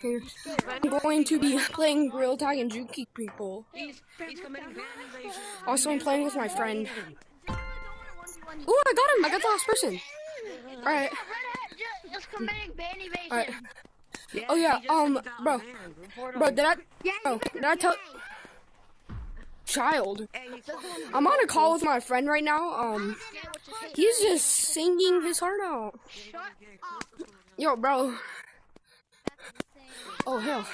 I'm going to be playing Grill Tag and juking people. Also, I'm playing with my friend. Oh, I got him! I got the last person. Alright. Alright. Oh yeah, bro, did I tell... Child. I'm on a call with my friend right now, he's just singing his heart out. Yo, bro. Oh, hell.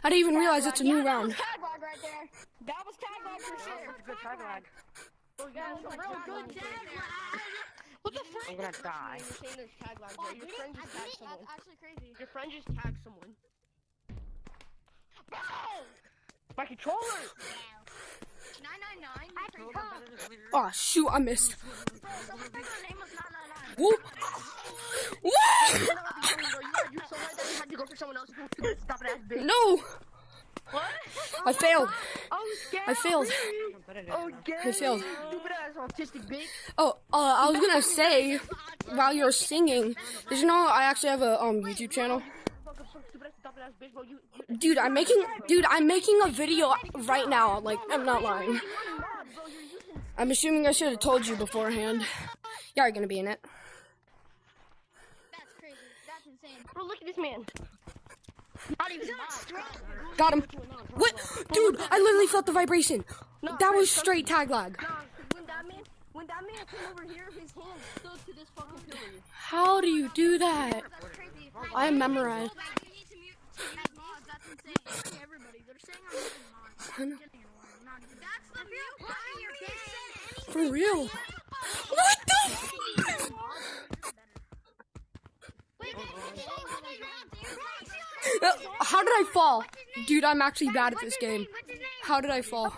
I didn't even realize it's a new round. That was tag lag for sure. Good tag lag. Good tag lag. What the frick? I'm gonna die. You're saying there's tag lag, bro. Your friend just tagged someone. That's actually crazy. Your friend just tagged someone. Bro! My controller! 999. Oh, shoot, I missed. Bro, someone said your name was 999. Whoop. You so right that you had to go for someone else. Stop it, ass bitch. No! What? I failed. Oh, I failed. Oh, I failed. Stupid ass autistic bitch. Oh, I was gonna say, while you're singing, did you know I actually have a YouTube channel? Dude, I'm making a video right now. Like, I'm not lying. I'm assuming I should have told you beforehand. Yeah, you're gonna be in it. That's crazy. That's insane. Bro, look at this man. Not even Got him. What? Dude, I literally felt the vibration. That was straight tag lag. When that man came over here, his hand stood to this fucking pillar. How do you do that? That's crazy. I memorized. You need to mute mods. That's insane. Everybody, they're saying I'm using mods. That's the real part of your game. For real. What the? How did I fall? Dude, I'm actually bad at this game. How did I fall?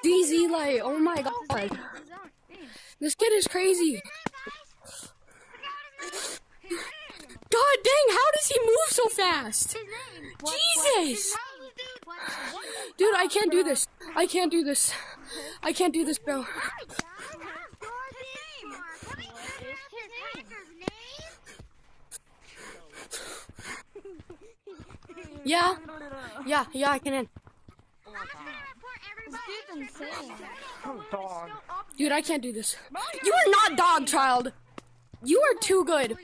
DZ Light, oh my god. This kid is crazy. God dang, how does he move so fast? Jesus! Dude, I can't do this. I can't do this. I can't do this, bro. Yeah, I can in. Dude, I can't do this. You are not dog, child. You are too good.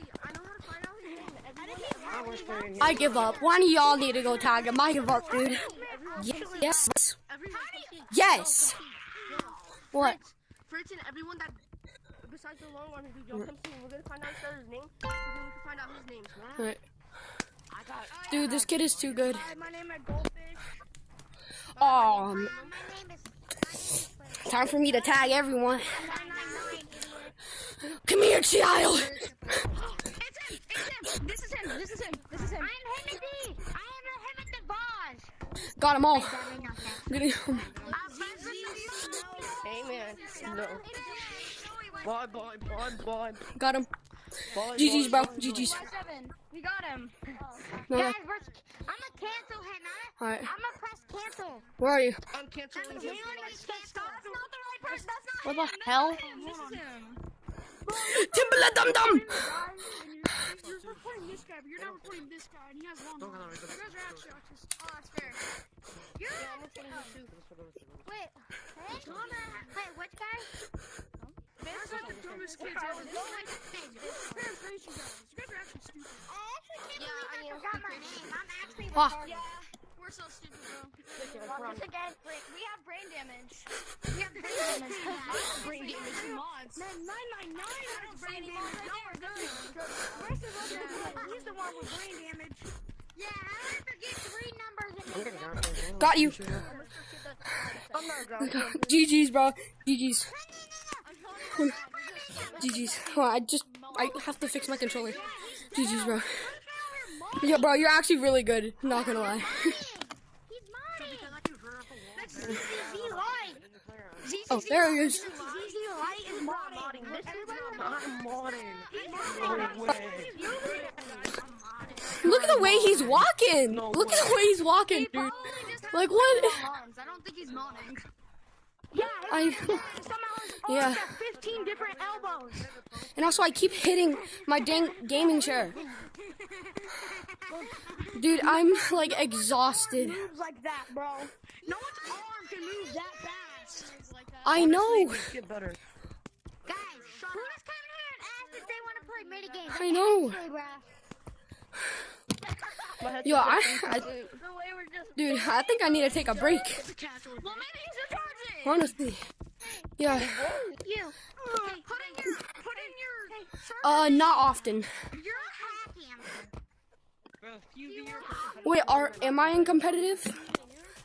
I give up. One of y'all need to go tag him. I give up, dude. Yes. Yes. What? Fritz and everyone that besides the long one who don't come soon, we're gonna find out each other's name, and then we can find out his names. Alright. Dude, this kid is too good. Hi, my name is Goldfish. Time for me to tag everyone. Come here, child. It's him. This is him. I am him at the boss. Got them all. Get him. Hey man, no. Bye. Got him. GG's, bro. GG's. We got him. No. Guys, I'm a cancel him. Alright. I'm a press cancel. Where are you? I'm canceling him. That's not the right person. That's What not the hell? This is him. Timberla Dum Dum! You're reporting this guy, but you're not reporting this guy, and he has long hair. You guys are actually autistic. Oh, that's fair. Wait, hey, which guy? That's like the dumbest kids ever. You guys are actually stupid. Yeah, I forgot my name. I'm actually Ah. We're so stupid, bro. Run. We have brain damage. Brain damage mods. Man, 999 has brain damage. No, we're good. He's the one with brain damage. Yeah, how did I forget 3 numbers in Got you. I'm not going. GG's, bro. GG's. GG's. Hold on, I have to fix my controller. GG's, bro. Yeah, bro, you're actually really good. Not gonna lie. Oh, there he is. ZZ Light is modding. This is not modding. Look at the way he's walking. Look at the way he's walking, dude. Like, what? I don't think he's modding. Yeah, I. somehow Yeah. arms got 15 different elbows. And also, I keep hitting my dang gaming chair. Dude, I'm like exhausted. Moves like that, bro. No one's arm can move that fast. I know. Get better. Guys, who just came in here and asked if they want to play minigames? I know. Yo, dude, I think I need to take a break. Well, maybe he's recharging. Honestly. Yeah. You. Okay, put in your Not often. You're hacking. Wait, am I in competitive?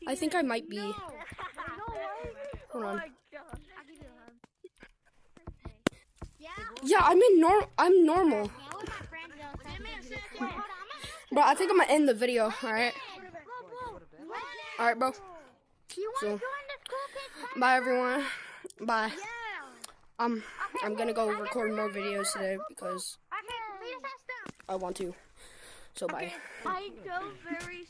I think I might be. Hold on. Yeah, I'm normal. Bro, I think I'm gonna end the video, alright? Alright, bro. So, bye everyone. Bye. I'm gonna go record more videos today because I want to. So bye. I go very